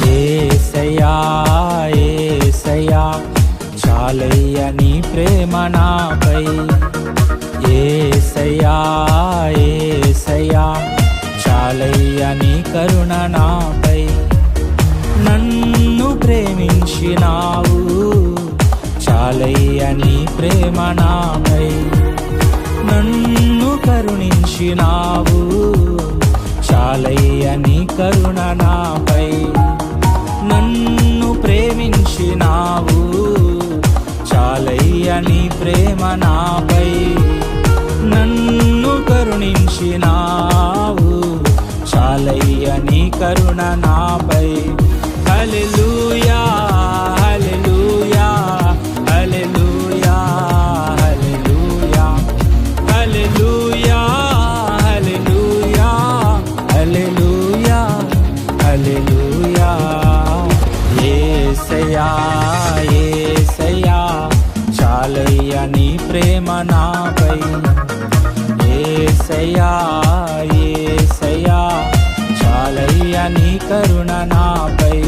యేసయ్యా యేసయ్యా చాలయ్య నీ ప్రేమ నాపై. యేసయ్యా యేసయ్యా చాలయ్య నీ కరుణ నాపై. నన్ను ప్రేమించినావు చాలయ్య నీ ప్రేమ నాపై. నన్ను కరుణించినావు చాలయ్య నీ కరుణ నాపై. నన్ను ప్రేమించినావు చాలయ్య నీ ప్రేమ నాపై. నన్ను కరుణించినావు చాలయ్య నీ కరుణ నాపై. హల్లెలూయా హల్లెలూయా హల్లెలూయా హల్లెలూయా హల్లెలూయా హల్లెలూయా హల్లెలూయా హల్లెలూయా. యేసయ్యా యేసయ్యా చాలయ్య నీ ప్రేమ నాపై. యేసయ్యా యేసయ్యా చాలయ్య నీ కరుణ నాపై.